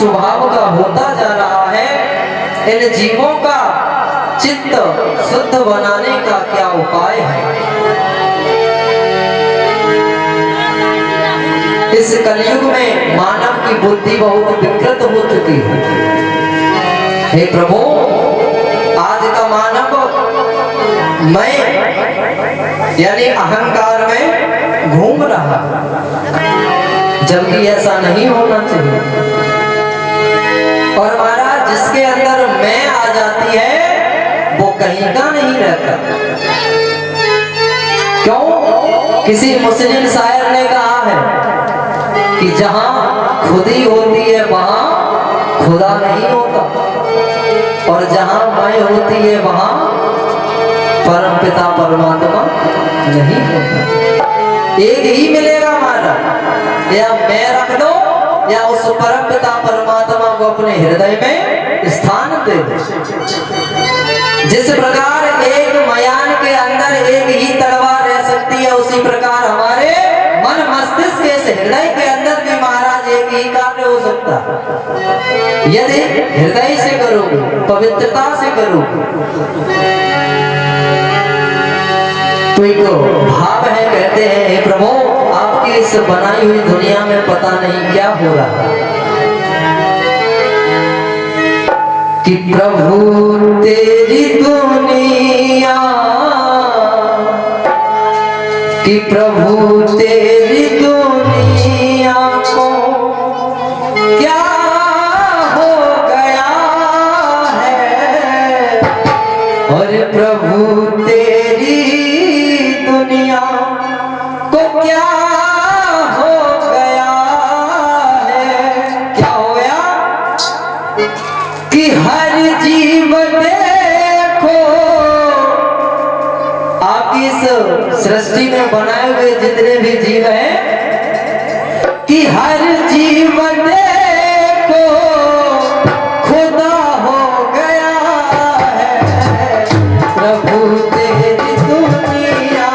स्वभाव का होता जा रहा है। इन जीवों का चित्त शुद्ध बनाने का क्या उपाय है? इस कलयुग में मानव की बुद्धि बहुत विकृत हो चुकी है। हे प्रभु, आज का मानव मैं यानी अहंकार में घूम रहा, जबकि ऐसा नहीं होना चाहिए। और महाराज, जिसके अंदर मैं आ जाती है वो कहीं का नहीं रहता। क्यों? किसी मुस्लिम शायर ने कहा है कि जहां खुदी होती है वहां खुदा नहीं होता, और जहां मैं होती है वहां परम पिता परमात्मा नहीं होता। एक ही मिलेगा हमारा, या मैं रख दो या उस परम पिता परमात्मा को अपने हृदय में स्थान दे दो। जिस प्रकार एक मयान के अंदर एक ही तलवार रह सकती है, उसी प्रकार हमारे मन मस्तिष्क के हृदय के अंदर भी महाराज एक ही कार्य हो सकता है। यदि हृदय से करोगे, पवित्रता से करोगे, तो एक भाव है, कहते हैं हे प्रभु, आपकी इस बनाई हुई दुनिया में पता नहीं क्या हो रहा कि प्रभु तेरी दुनिया, कि प्रभु तेरी दुनिया को क्या हो गया है, और प्रभु तेरी दुनिया को क्या हो गया है। क्या हो गया कि हर जीव देखो, आप इस सृष्टि में बनाए हुए जितने भी जीव हैं, कि हर जीव देखो खुदा हो गया है। प्रभु तेरी दुनिया,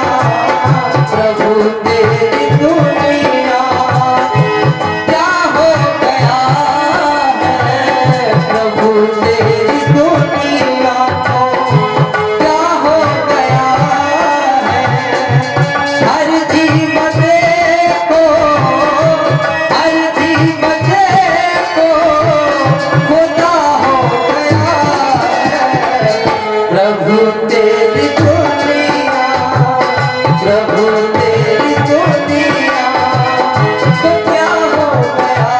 प्रभु तेरी दुनिया क्या हो गया है, प्रभु तेरी दुनिया को क्या हो गया है। हर जीव देखो, हर जीव देखो खुदा हो गया है। प्रभु तेरी दुनिया, प्रभु तेरी दुनिया को क्या हो गया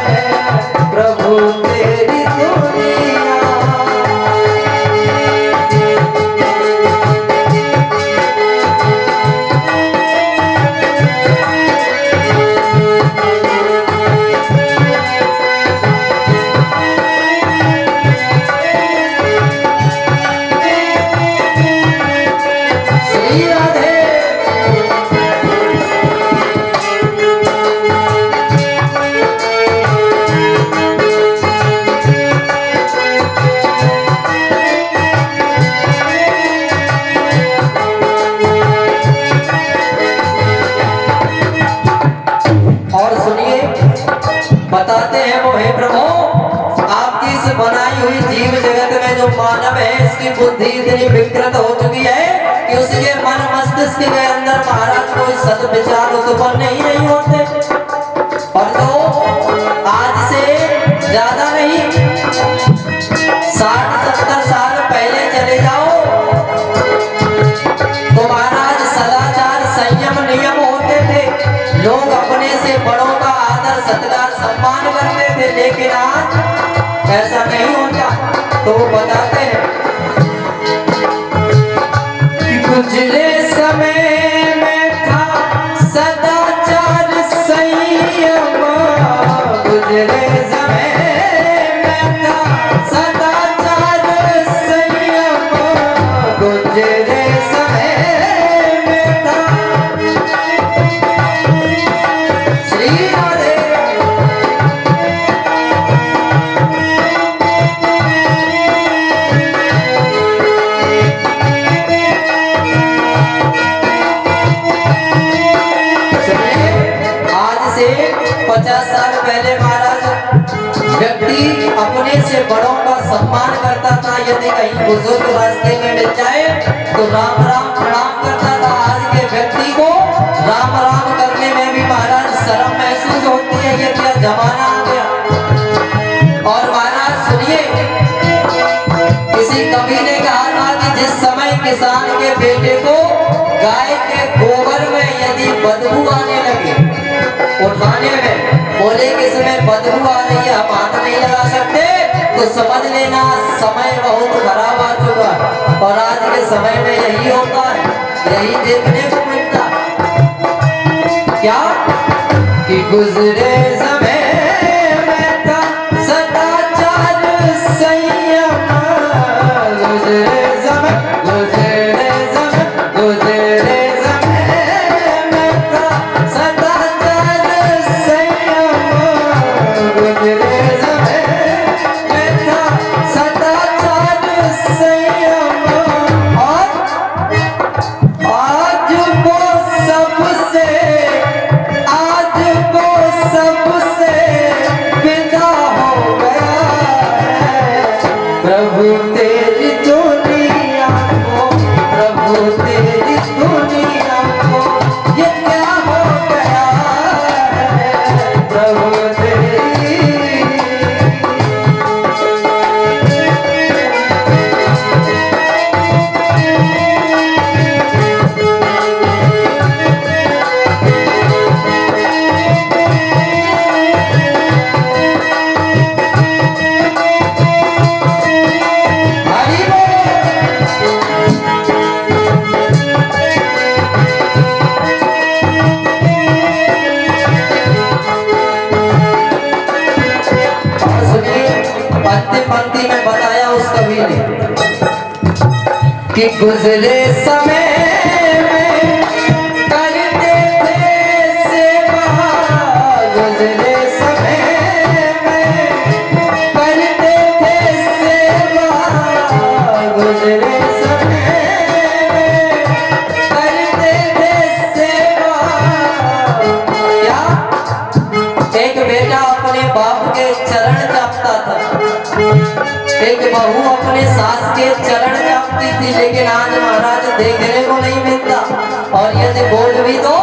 है, प्रभु तेरी दुनिया। श्री राधे। और सुनिए, बताते हैं वो, हे प्रभु, आपकी इस बनाई हुई जीव जगत में जो मानव है, इसकी बुद्धि इतनी विकृत हो चुकी है कि उसके मन मस्तिष्क के अंदर महाराज कोई सद्विचार उत्पन्न ही नहीं होते। और तो आज से ज्यादा नहीं, 60-70 साल पहले चले जाओ तो महाराज सदाचार संयम नियम होते थे, लोग अपने से बड़ों का आदर सत्कार सम्मान करते थे। लेकिन आज ऐसा नहीं होता। तो वो बताते हैं कि गुजरे समय में था सदाचार संयम, गुजरे समय में था सदाचार संयम, गुजरे समय में था। श्री राधे। व्यक्ति अपने से बड़ों का सम्मान करता था, यदि कहीं बुजुर्ग रास्ते में मिल जाए तो राम राम प्रणाम करता था। आज के व्यक्ति को राम राम करने में भी महाराज शर्म महसूस होती है, ये क्या जमाना आ गया। और महाराज सुनिए, किसी कवि ने कहा था कि जिस समय किसान के बेटे को गाय के गोबर में यदि बदबू आने लगे उठाने में, बोले कि इसमें बदबू आ रही है, हम हाथ नहीं लगा सकते, तो समझ लेना समय बहुत खराब आ चुका। और आज के समय में यही होता है, यही देखने को मिलता क्या कि गुजरे समय में था सदाचार संयम, गुजरे समय गुजरे समय गुजरे समय में था सदाचार संयम, गुजरे समय में था सदाचार संयम। और आज वो सबसे विदा हो गया है। प्रभु तेरी दुनिया को, प्रभु तेरी दुनिया को ये क्या हो गया है। प्रभु तेरी पंक्ति में बताया उस कवि ने कि गुजरे समय में करते थे सेवा, गुजरे समय में करते थे सेवा, गुजरे समय में करते थे सेवा। क्या एक बेटा अपने बाप के चरण चापता था, एक बहू अपने सास के चरण चापती थी, लेकिन आज महाराज देखने को नहीं मिलता। और यदि बोल भी दो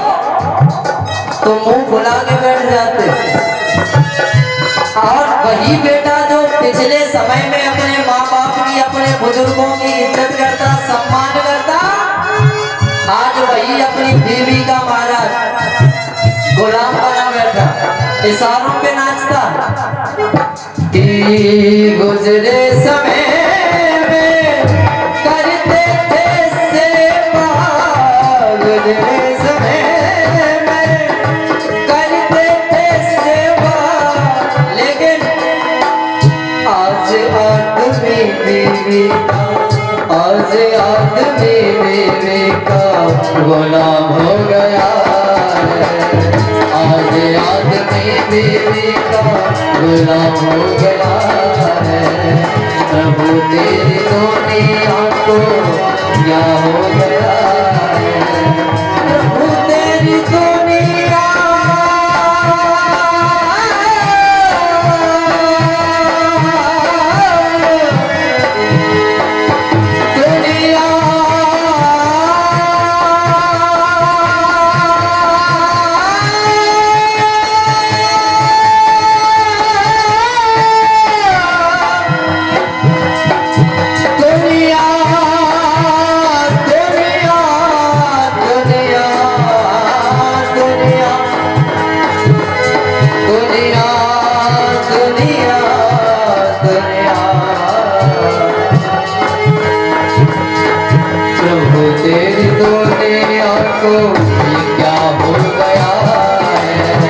तो मुंह फुला के बैठ जाते। और वही बेटा जो पिछले समय में अपने माँ बाप की, अपने बुजुर्गों की इज्जत करता, सम्मान करता, आज वही अपनी बीवी का महाराज गुलाम बना बैठा, इशारों पे नाचता। कि गुजरे समय में करते थे सेवा, गुजरे समय में करते थे सेवा, लेकिन आज आदमी बीवी का, आज आदमी बीवी का गुलाम हो गया है। आज आदमी बीवी का गुलाम हो गया है। प्रभु तेरी दुनिया को क्या हो गया है। प्रभु तेरी दुनिया, दुनिया को ये क्या हो गया है।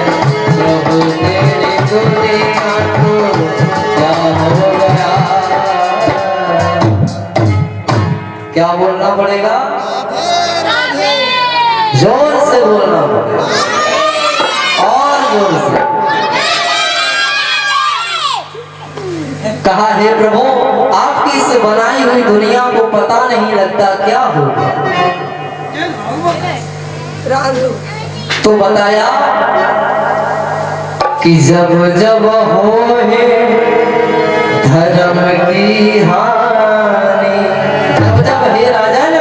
प्रभु तेरी दुनिया को क्या हो गया। क्या बोलना पड़ेगा? जोर से बोलना पड़ेगा, और जोर से। कहा हे प्रभु, आपकी इस बनाई हुई दुनिया को पता नहीं लगता क्या होगा। तो बताया कि जब जब हो हानि। जब जब हे राजन,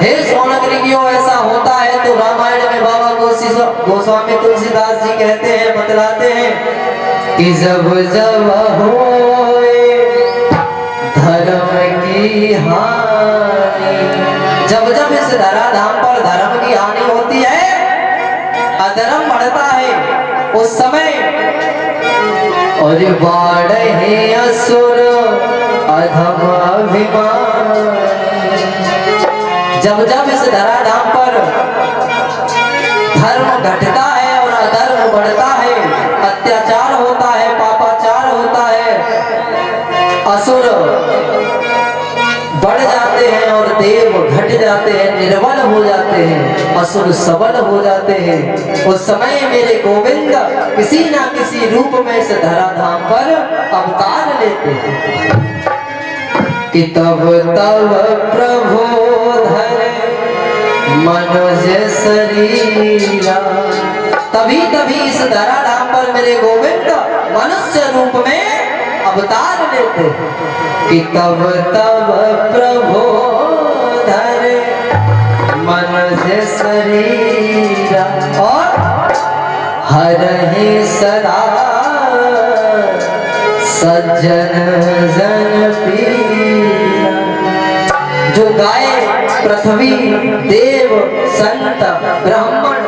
हे सोनकरियो ऐसा होता है तो रामायण में बाबा गोस्वामी तुलसीदास जी कहते हैं, बतलाते हैं कि जब जब होए धर्म की हानि, जब जब इस धराधाम पर धर्म की हानि होती है, अधर्म बढ़ता है, उस समय और बाढ़े असुर अधम अभिमान। जब जब इस धराधाम पर धर्म घटता है और अधर्म बढ़ता है, अत्याचार होता है, पापाचार होता है, असुर बढ़ जाते हैं और देव घट जाते हैं, निर्बल हो जाते हैं, असुर सबल हो जाते हैं, उस समय मेरे गोविंद किसी ना किसी रूप में इस धराधाम पर अवतार लेते हैं कि तब तब प्रभु धरे मनुष्य शरीरा। तभी तभी इस धराधाम पर मेरे गोविंद मनुष्य रूप में अवतार लेते कि तब तब प्रभु धरे मनुष्य शरीरा और हरहि सदा सज्जन जन पीरा। जो गाय, पृथ्वी, देव, संत, ब्राह्मण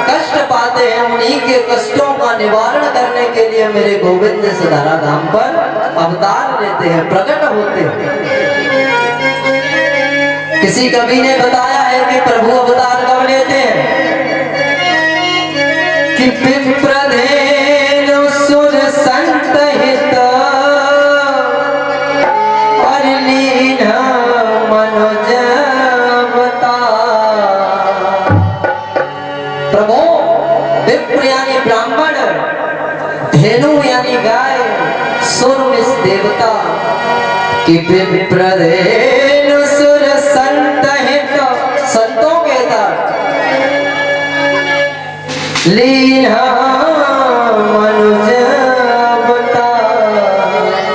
कष्ट पाते हैं, उन्हीं के कष्टों का निवारण करने के लिए मेरे गोविंद इस धराधाम पर अवतार लेते हैं, प्रकट होते हैं। किसी कवि ने बताया है कि प्रभु अवतार कब लेते हैं कि विप्रधेनु सुर संत हित और लीन मनोज अवतार। प्रभु विप्र यानी ब्राह्मण, धेनु यानी गाय, सुर मिस देवता कि विप्रधेनु सुर संत हित, संतों के हित, लीना मनुज अवतार।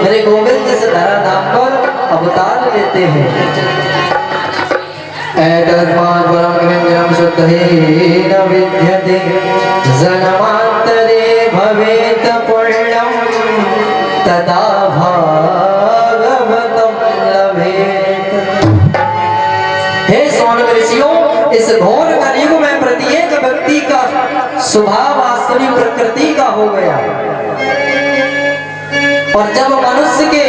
मेरे गोविंद इस धराधाम पर अवतार लेते हैं। एतद्माद्वरं शुद्ध ही न विद्यते जन्मांतरे भवेत पुण्यं तदा भागवतं लभेत। हे सोनक ऋषियों, इस घोर कलयुग में प्रत्येक व्यक्ति का स्वभाव आसुरी प्रकृति का हो गया, और जब मनुष्य के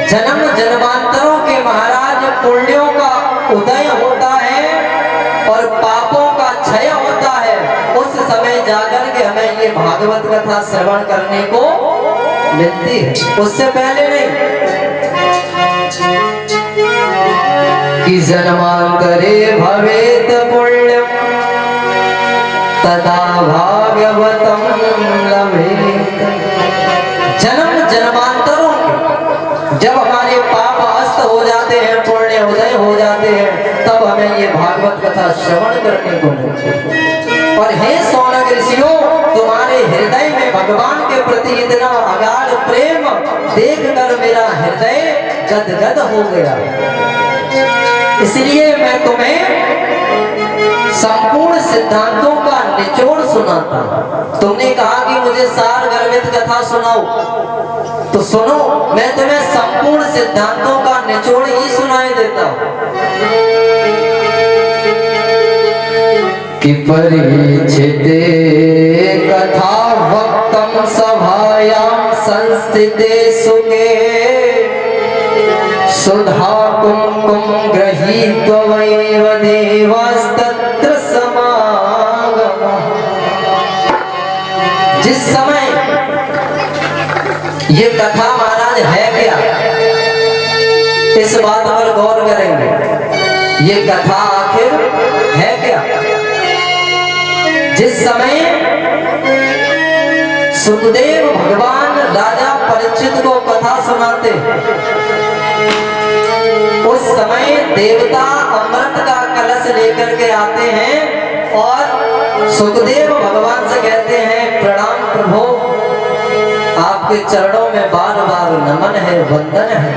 जन्म जन्मांतरों के महाराज पुण्यों का उदय होता है और पापों का क्षय होता है, उस समय जाकर के हमें ये भागवत कथा श्रवण करने को मिलती है, उससे पहले नहीं। कि जन्मांतरे भवेत पुण्यं तदा भागवतं लभेत। जन्म जन्मांतरों जब हमारे पाप अस्त हो जाते हैं, पुण्य उदय हो जाते हैं, तब हमें ये भागवत कथा श्रवण करने को मिलती है। और हे सोनक ऋषियों, तुम्हारे हृदय में भगवान के प्रति इतना अगाध प्रेम देखकर मेरा हृदय गदगद हो गया, इसलिए मैं तुम्हें संपूर्ण सिद्धांतों का निचोड़ सुनाता हूं। तुमने कहा कि मुझे सार गर्भित कथा सुनाओ, तो सुनो, मैं तुम्हें संपूर्ण सिद्धांतों का निचोड़ ही सुनाई देता हूं। कि परीक्षिते कथा वक्तम सभायां संस्थिते सुखे सुधा कुमकुम गृहीत्वैव देवास्तत्र समागमः। जिस समय ये कथा महाराज है क्या, इस बात पर गौर करेंगे। ये कथा आखिर है क्या? जिस समय सुखदेव भगवान राजा परीक्षित को कथा सुनाते, उस समय देवता अमृत का कलश लेकर के आते हैं और सुखदेव भगवान से कहते हैं, प्रणाम प्रभु, आप आपके चरणों में बार बार नमन है, वंदन है।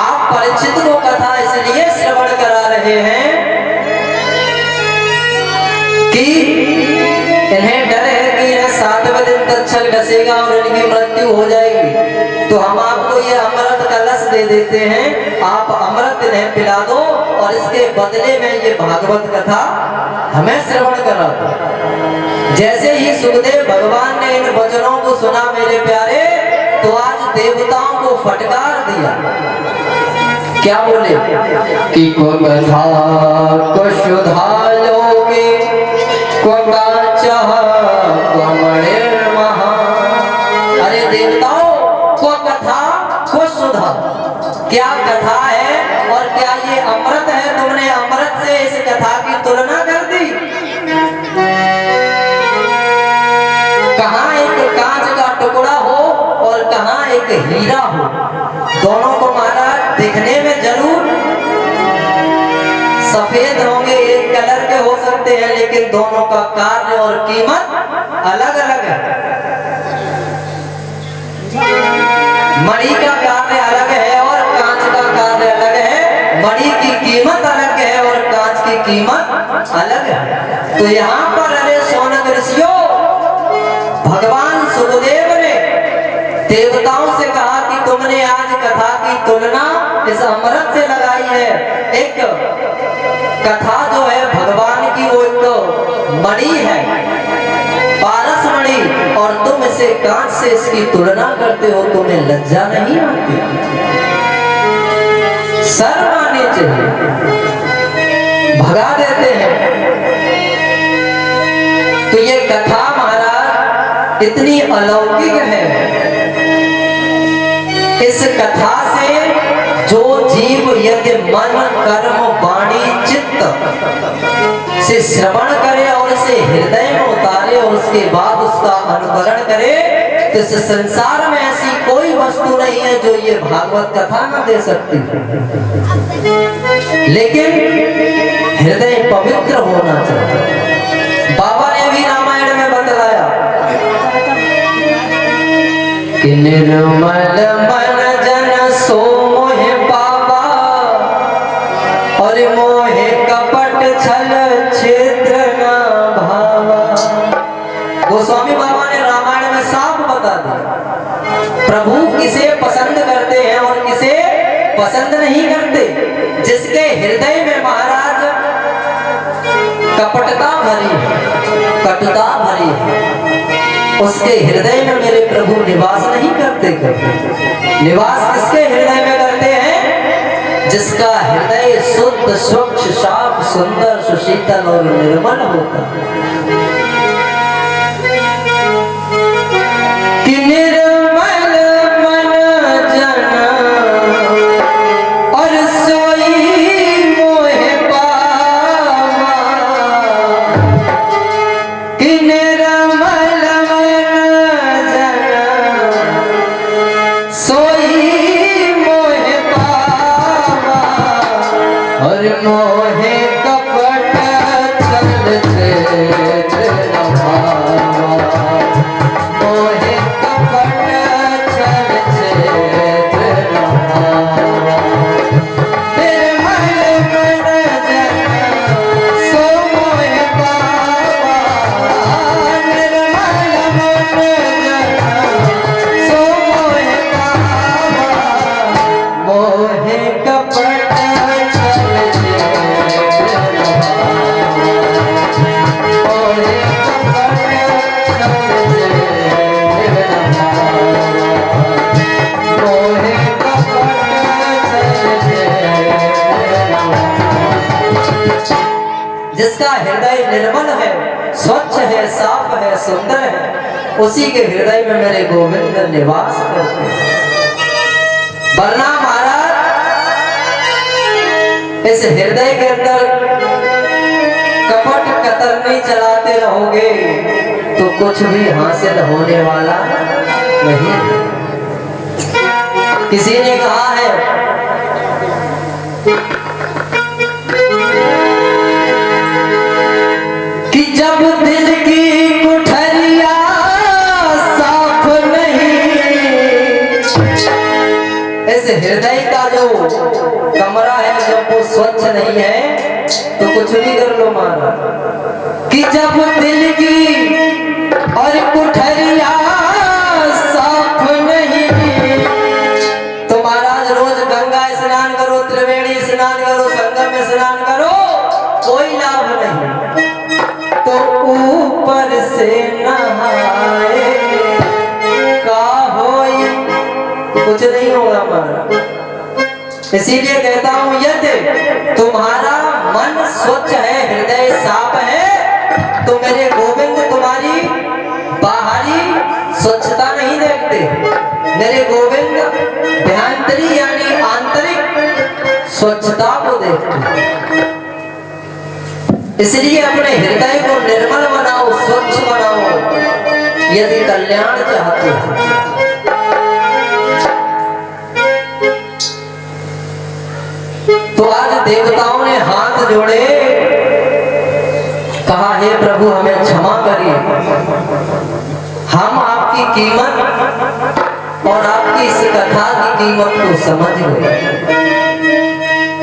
आप परीक्षित को कथा इसलिए श्रवण करा रहे हैं कि इन्हें डर है कि इन्हें 7वें दिन तक्षक डसेगा और इनकी मृत्यु हो जाएगी, तो हम आपको ये अमृत कलश दे देते हैं, आप अमृत इन्हें पिला दो और इसके बदले में ये भागवत कथा हमें श्रवण करा दो। जैसे ही सुखदेव भगवान ने इन वचनों को सुना मेरे प्यारे, तो आज देवताओं को फटकार दिया। क्या बोले कि को कथा को सुधा लोगे, को काचह को मणिर महा। अरे देवताओं, को कथा को सुधा, क्या कथा है और क्या ये अमृत है? तुमने अमृत से इस कथा की तुलना कर दी। कहाँ एक कांच का टुकड़ा हो और कहाँ एक हीरा हो, दोनों को महाराज दिखने में जरूर सफेद होंगे, एक कलर के हो सकते हैं, लेकिन दोनों का कार्य और कीमत अलग अलग है। मणि का कार्य अलग है और कांच का कार्य अलग है। मणि की कीमत अलग है और कांच की कीमत अलग है। तो यहाँ पर अरे शौनक ऋषियों, भगवान सुखदेव ने देवताओं से कहा कि तुमने आज कथा की तुलना इस अमृत से लगाई है। एक कथा जो है भगवान की, वो एक मणि है, पारस मणि, और तुम इसे कांच से इसकी तुलना करते हो, तुम्हें लज्जा नहीं आती? शर्म आनी चाहिए, भगा देते हैं। तो ये कथा महाराज इतनी अलौकिक है, इस कथा से जो जीव यदि मन कर्म वाणी चित्त से श्रवण करे और इसे हृदय में उतारे और उसके बाद उसका अनुकरण करे, तो इस संसार में ऐसी कोई वस्तु नहीं है जो ये भागवत कथा न दे सकती। लेकिन हृदय पवित्र होना चाहिए। बाबा ने भी रामायण में बतलाया कि निर्मल मन जन सो मोहे पावा, और मोहे कपट छल क्षेत्र न भावा। गोस्वामी बाबा ने रामायण में साफ बता दिया प्रभु किसे पसंद करते हैं और किसे पसंद नहीं करते। जिसके हृदय में महाराज कपटता भरी है, कटुता भरी है, उसके हृदय में मेरे प्रभु निवास नहीं करते। निवास किसके हृदय में करते हैं? जिसका हृदय शुद्ध स्वच्छ साफ सुंदर सुशीतल और निर्मल होता है। कि निर्मल मन जन और सोई मोहे पावा, कि निर्मल मन जन सोई मोहे पावा, और मोहे कपट छल क्षेत्र न भावा, मोहे कपट छल क्षेत्र न भावा। निर्मल मन जन सो मोहे पावा, निर्मल मन जन सो मोहे पावा, मोहे कपट छल क्षेत्र न भावा, मोहे कपट छल क्षेत्र न भावा, मोहे कपट छल क्षेत्र न भावा। जिसका हृदय निर्मल है, स्वच्छ है, साफ है, सुंदर है, उसी के हृदय में मेरे गोविंद निवास करते हैं। वरना महाराज इस हृदय के अंदर कपट कतरनी चलाते रहोगे तो कुछ भी हासिल होने वाला नहीं है। किसी ने कहा है कि जब दिल की कुठरिया साफ हृदय का जो कमरा है जब वो स्वच्छ नहीं है तो कुछ भी कर लो महाराज। कि जब दिल की और कुठरिया साफ नहीं, तो महाराज रोज गंगा स्नान करो, त्रिवेणी स्नान करो, संगम में स्नान करो, कोई लाभ नहीं। तो ऊपर से नहाए का होई, कुछ नहीं होगा हमारा। इसीलिए कहता हूं यदि तुम्हारा मन स्वच्छ है, हृदय साफ है, तो मेरे गोविंद तुम्हारी बाहरी स्वच्छता नहीं देखते, मेरे गोविंद भ्यांतरी यानी आंतरिक स्वच्छता को देखते। इसलिए अपने हृदय को निर्मल बनाओ, स्वच्छ बनाओ, यदि कल्याण चाहते हो। तो आज देवताओं ने हाथ जोड़े, कहा हे प्रभु हमें क्षमा करिए, हम आपकी कीमत और आपकी इस कथा की कीमत को समझ गए।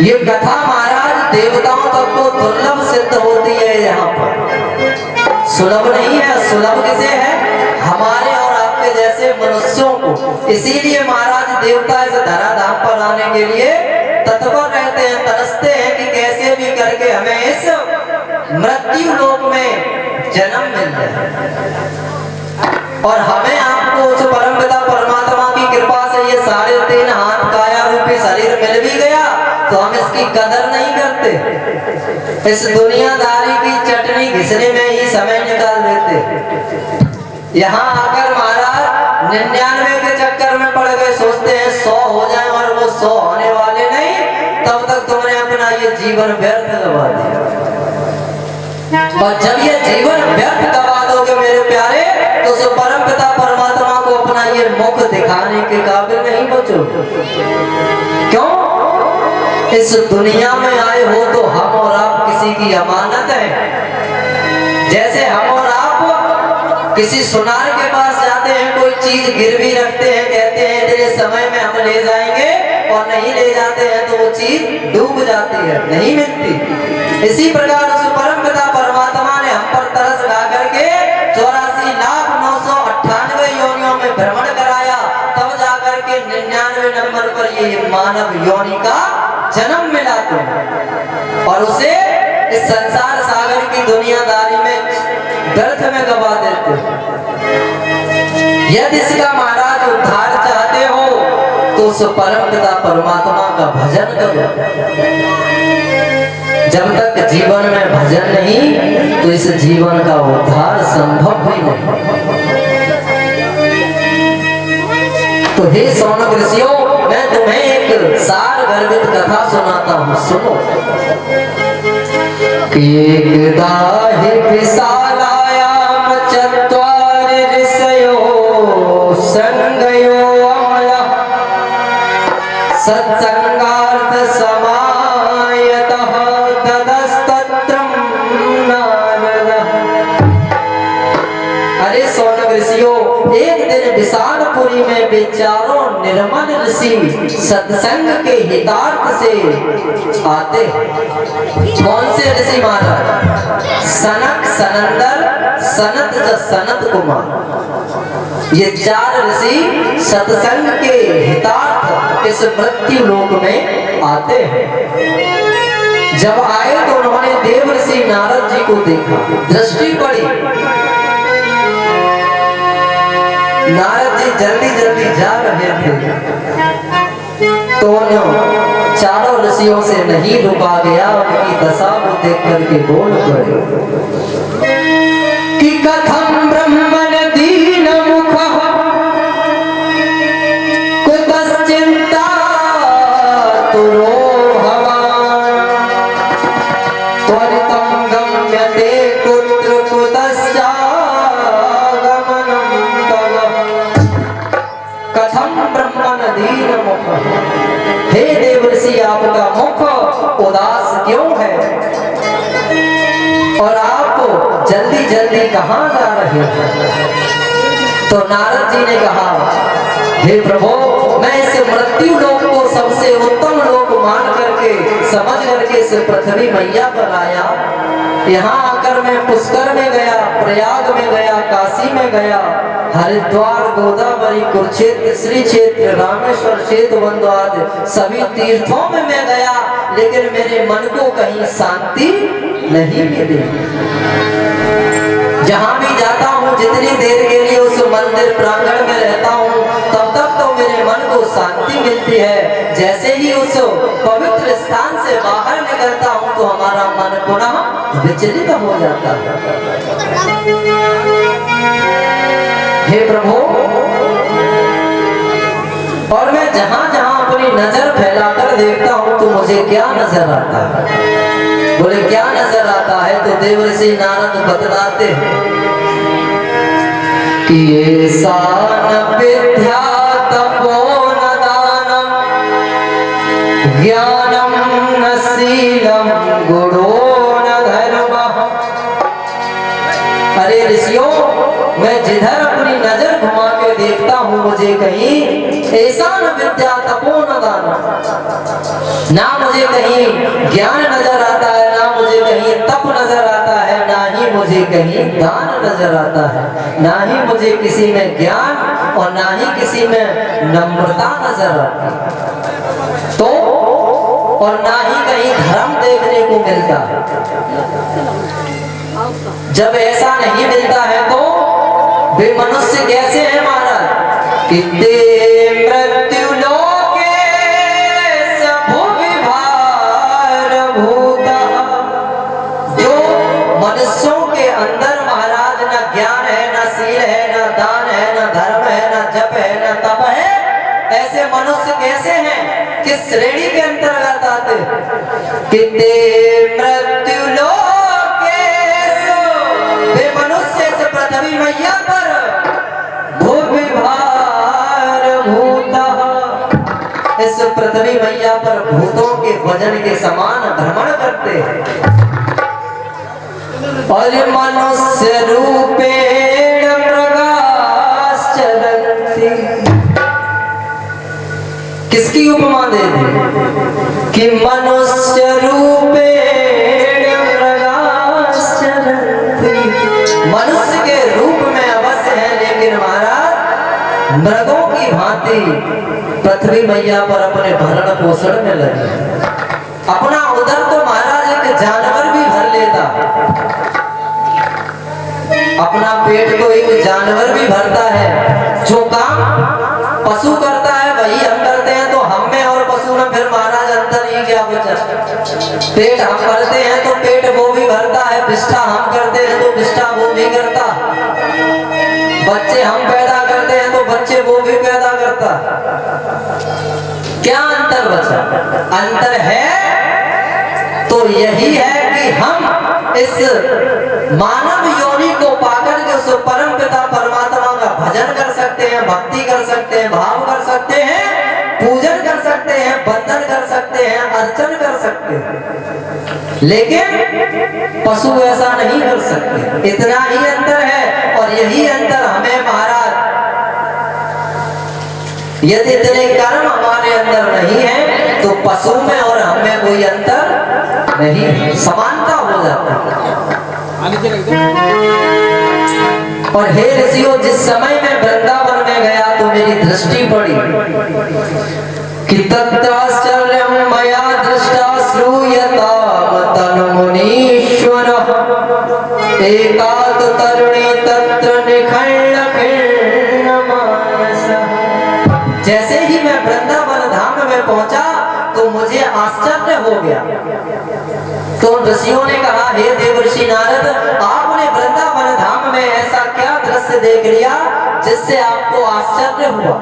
ये कथा महाराज देवताओं तक को दुर्लभ सिद्ध होती है, यहाँ पर सुलभ नहीं है। सुलभ किसे है? हमारे और आपके जैसे मनुष्यों को। इसीलिए महाराज देवता इस धराधाम पर आने के लिए तत्पर रहते हैं, तरसते हैं कि कैसे भी करके हमें इस मृत्यु लोक में जन्म मिल जाए और हमें आपको उस परमपिता परमात्मा की कृपा से ये 3.5 हाथ काया रूपी शरीर मिल भी गया तो हम इसकी कदर नहीं करते। इस दुनियादारी की चटनी घिसने में ही समय निकाल देते। यहाँ आकर महाराज 99 के चक्कर में पड़ गए, सोचते हैं 100 हो जाए और वो 100 होने वाले नहीं, तब तक तुमने अपना ये जीवन व्यर्थ गवा दिया। और जब ये जीवन व्यर्थ गवा दोगे मेरे प्यारे, तो उस परम पिता परमात्मा को अपना ये मुख दिखाने के काबिल नहीं बचोगे। क्यों? इस दुनिया में आए हो तो हम और आप किसी की अमानत है। जैसे हम और आप किसी सुनार के पास जाते हैं, कोई चीज गिरवी रखते हैं, कहते हैं इतने समय में हम ले जाएंगे, और नहीं ले जाते हैं तो वो चीज डूब जाती है, नहीं मिलती। इसी प्रकार उस परम पिता परमात्मा ने हम पर तरस ला करके 84,998 योनियों में भ्रमण कराया, तब जाकर के 99 नंबर पर ये मानव योनि का जन्म मिला तुम, और उसे इस संसार सागर की दुनियादारी में व्यर्थ में गवा देते। यदि इसका महाराज उद्धार चाहते हो तो उस परम पिता परमात्मा का भजन करो। जब तक जीवन में भजन नहीं तो इस जीवन का उद्धार संभव ही नहीं। तो हे सौनक ऋषियों, मैं तुम्हें एक सार गर्भित कथा सुनाता हूँ, सुनो। एकदा हि विशालायाम चत्वारि ऋषयो संगयो अमलः सत्संगार्थ समायतः ततस्तत्रं नारदः। अरे सौनक ऋषियों, एक दिन विशालपुरी में वे चारों निर्मल ऋषि सत्संग के हितार्थ से आते। कौन से ऋषि महाराज? सनक, सनंदर, सनत सनत कुमार। ये 4 ऋषि सत्संग के हितार्थ इस मृत्यु लोक में आते हैं। जब आए तो उन्होंने देव ऋषि नारद जी को देखा, दृष्टि पड़ी। नारद जी जल्दी जल्दी जा रहे थे तो चारों ऋषियों से नहीं रुका गया। उनकी दशा को देख करके बोल पड़े कि कथम ब्रह्मण दीन मुखः कुतश्चिंता तुरो भवान् त्वरितं गम्यते कुत्र कुतश्चागमनं तव। कथम ब्रह्मण दीन मुखः, हे देवर्षि आपका मुख उदास क्यों है और आप जल्दी जल्दी कहां जा रहे हैं? तो नारद जी ने कहा, हे प्रभु, मैं इस मृत्यु लोक को देवोत्तम लोक मान करके समझ करके इस पृथ्वी मैया पर आया। यहाँ आकर मैं पुष्कर में गया, प्रयाग में गया, काशी में गया, हरिद्वार, गोदावरी, कुरुक्षेत्र, श्री क्षेत्र, रामेश्वर, सेतुबंध आदि सभी तीर्थों में मैं गया, लेकिन मेरे मन को कहीं शांति नहीं मिली। जहाँ भी जाता हूँ, जितनी देर के लिए उस मंदिर प्रांगण में रहता हूँ, तब तक तो मेरे मन को शांति मिलती है। जैसे ही उस पवित्र स्थान से बाहर निकलता हूँ तो हमारा मन पुनः विचलित हो जाता है। हे प्रभु, और मैं जहाँ जहाँ अपनी नजर फैलाकर देखता हूँ तो मुझे क्या नजर आता है? बोले क्या नजर आता है? तो देवर्षि नारद बतलाते हैं कि ऐसा न विद्या तपो न दानम ज्ञानम न शीलम गुणो न धर्मः। अरे ऋषियों, मैं जिधर अपनी नजर घुमा के देखता हूँ मुझे कहीं ऐसा न विद्या तपो न दानम, ना मुझे कहीं ज्ञान नजर आता है, ना मुझे कहीं तप नजर आता है, ना ही मुझे कहीं दान नजर आता है, ना ही मुझे किसी में ज्ञान और ना ही किसी में नम्रता नजर आती है, तो और ना ही कहीं धर्म देखने को मिलता है। जब ऐसा नहीं मिलता है तो वे मनुष्य कैसे हैं महाराज? कितने मृत्यु लोके सबु विभार भूता। जो मनुष्यों के अंदर महाराज न ज्ञान है, न शील है, न दान है, न धर्म है, न जप है, न तप है, ऐसे मनुष्य कैसे हैं? किस श्रेणी के अंतर्गत आते? कितने मृत्यु लोके वे मनुष्य इस पृथ्वी मैया पर इस पृथ्वी मैया पर भूतों के वजन के समान भ्रमण करते हैं। और मनुष्य रूपेण मृगाश्चरन्ति। किसकी उपमा दे दी? कि मनुष्य रूपेण मृगाश्चरन्ति। मनुष्य के रूप में अवश्य है, लेकिन महाराज मृगों की भांति पृथ्वी मैया पर अपने भरण पोषण में लगे। अपना उदर तो महाराज एक जानवर भी भर लेता, अपना पेट को एक जानवर भी भरता है। जो काम पशु करता है वही हम करते हैं, तो हम में और पशु में फिर महाराज अंतर ही क्या बचा? पेट हम भरते हैं तो पेट वो भी भरता है, विष्ठा हम करते हैं तो विष्ठा वो भी करता, बच्चे हम पैदा करते हैं तो बच्चे वो भी पैदा करता। क्या अंतर बचा? अंतर है तो यही है कि हम इस मानव योनि को पाकर के उस परम पिता परमात्मा का भजन कर सकते हैं, भक्ति कर सकते हैं, भाव कर सकते हैं, पूजन कर सकते हैं, बंधन कर सकते हैं, अर्चन कर सकते हैं, लेकिन पशु ऐसा नहीं कर सकते। इतना ही अंतर है। और यही अंतर हमें महाराज, यदि इतने कर्म हमारे अंदर नहीं है तो पशु में और हम में कोई अंतर नहीं, समानता हो जाती है। और हे ऋषियों, जिस समय में वृंदावन में गया तो मेरी दृष्टि पड़ी कि तत्राश्चर्यं मया दृष्टा श्रूयताम तन्मुनीश्वर एकात तरुणी तत्र निखण्ड खिन्न मानस। जैसे ही मैं वृंदावन धाम में पहुंचा तो मुझे आश्चर्य हो गया। तो ऋषियों ने कहा, हे देवर्षि नारद, आपने वृंदावन धाम में ऐसा क्या दृश्य देख लिया जिससे आपको आश्चर्य हुआ?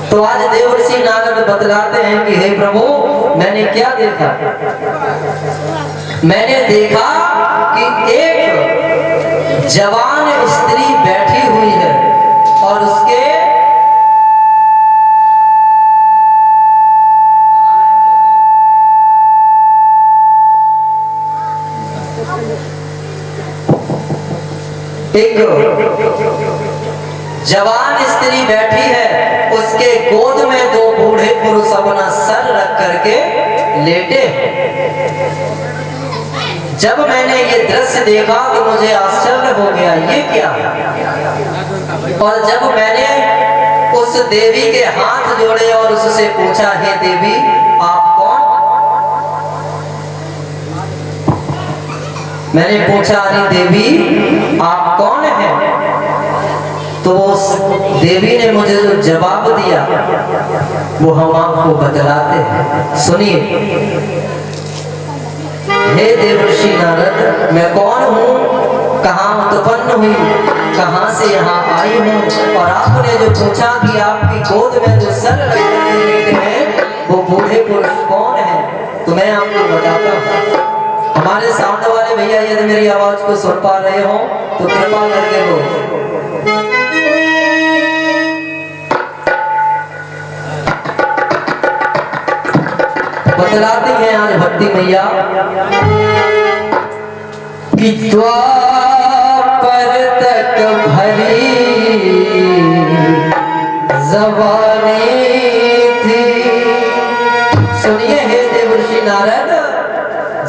तो आज देवर्षि नारद बतलाते हैं कि हे प्रभु, मैंने क्या देखा? मैंने देखा कि एक जवान स्त्री बैठी हुई है और उसके एक जवान स्त्री बैठी है, उसके गोद में दो बूढ़े पुरुष अपना सर रख करके लेटे। जब मैंने ये दृश्य देखा तो मुझे आश्चर्य हो गया, ये क्या। और जब मैंने उस देवी के हाथ जोड़े और उससे पूछा, हे देवी आप कौन। मैंने पूछा, अरे देवी आप कौन हैं। तो उस देवी ने मुझे जो जवाब दिया वो हम आपको बतलाते हैं, सुनिए। हे देवर्षि नारद, मैं कौन हूँ, कहाँ उत्पन्न हुई, कहाँ से यहाँ आई हूँ, और आपने जो पूछा कि आपकी गोद में जो सर रखते हैं वो बूढ़े पुरुष कौन है, तो मैं आपको बताता हूँ। हमारे सामने वाले भैया यदि मेरी आवाज को सुन पा रहे हो तो कृपा करके हो। बतलाती हैं आज भक्ति मैया कि द्वापर तक भरी जवानी थी। सुनिए हे देवर्षि नारद,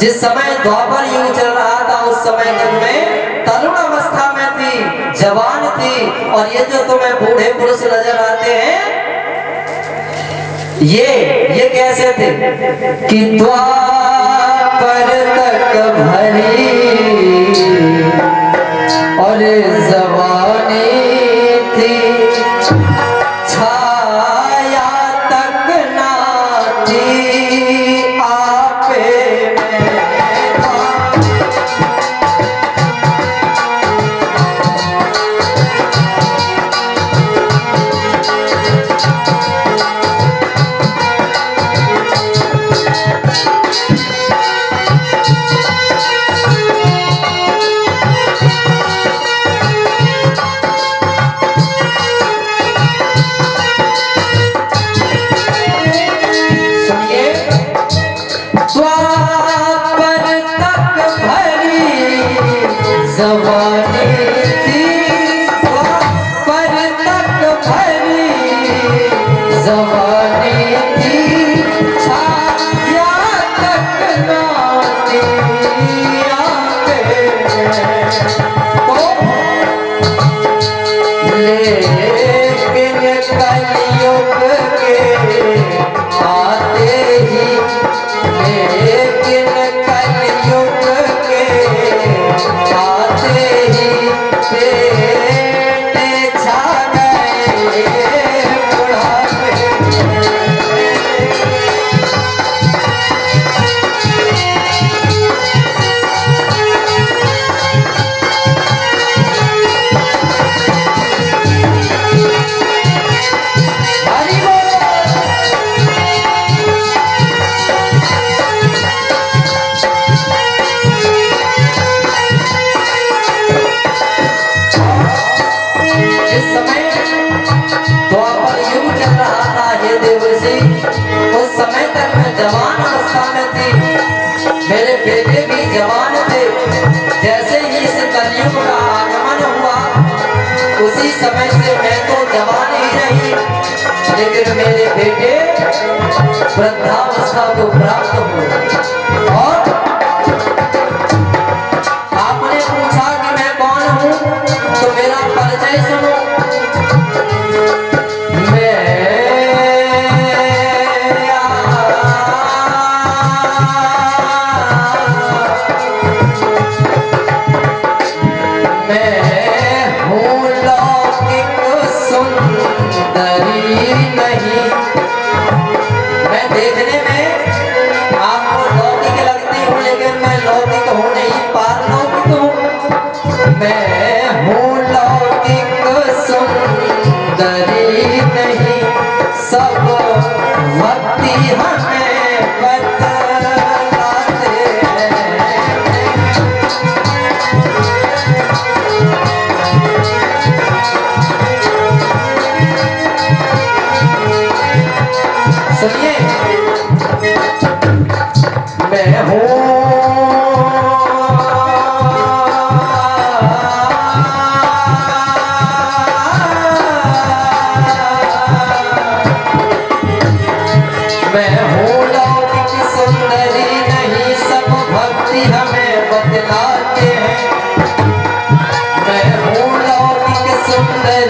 जिस समय द्वापर युग चल रहा था उस समय तक मैं तरुण अवस्था में थी, जवान थी। और ये जो तुम्हें बूढ़े पुरुष नजर आते हैं ये कैसे थे कि द्वापर तक भरी और जवानी थी, छाया तक ना थी आपे में। मेरे बेटे भी जवान थे। जैसे ही इस कलयुग का आगमन हुआ उसी समय से मैं तो जवान ही रही, लेकिन मेरे बेटे वृद्धावस्था को प्राप्त हुए। और आपने पूछा कि मैं कौन हूँ, तो मेरा परिचय सुनो।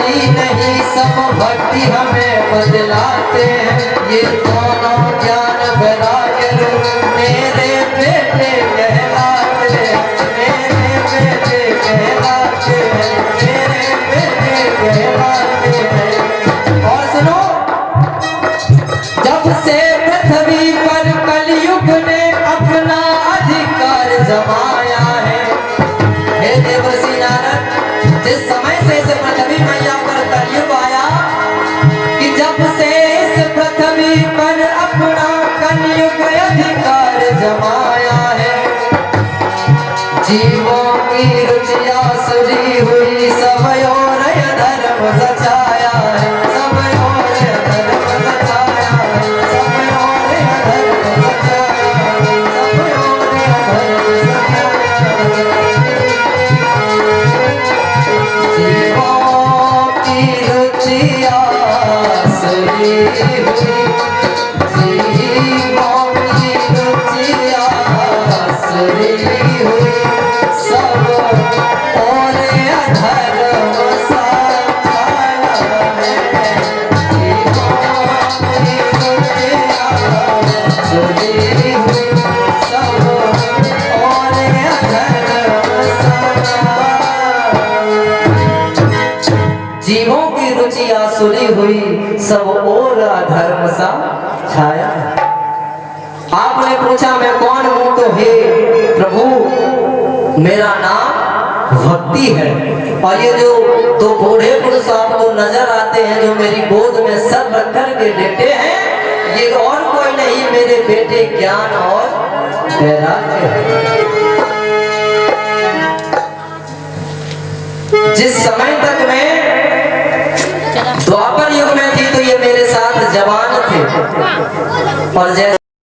ही नहीं सब भक्ति हमें बदलाते हैं। ये दोनों ज्ञान वैराग्य रूप मेरे बेटे कहलाते हैं, मेरे बेटे कहलाते हैं, मेरे बेटे कहलाते हैं। और सुनो, जब से पृथ्वी पर कलयुग ने अपना अधिकार जमाया है, हे देवर्षि नारद, जिस समय से इस पृथ्वी मैया पर कलयुग आया, कि जब से इस पृथ्वी पर अपना कलयुग अधिकार जमाया है, जीवों की रुचियां सुरी हुई, सब ओर धर्म सचाया है, सब ओर धर्म सचाया है, सब ओर धर्म सचाया है, सब ओर धर्म सचाया है। जीवों की रुचियां सुरी हुई, जीवों की रुचियां सुरी हुई, सब और अधर्म सचाया है। जीवों की रुचियां सुरी हुई, सब और अधर्म सचाया। जीवों की रुचि आसुरी हुई, सब और अधर्म सा छाया। आपने पूछा मैं कौन हूं, तो हे प्रभु मेरा नाम भक्ति है। और ये जो दो बूढ़े पुरुष आपको नजर आते हैं, जो मेरी गोद में सर रख कर के लेटे हैं, ये और कोई नहीं, मेरे बेटे ज्ञान और वैराग्य है। जिस समय तक मैं द्वापर युग में थी, तो ये मेरे साथ जवान थे, और जैसे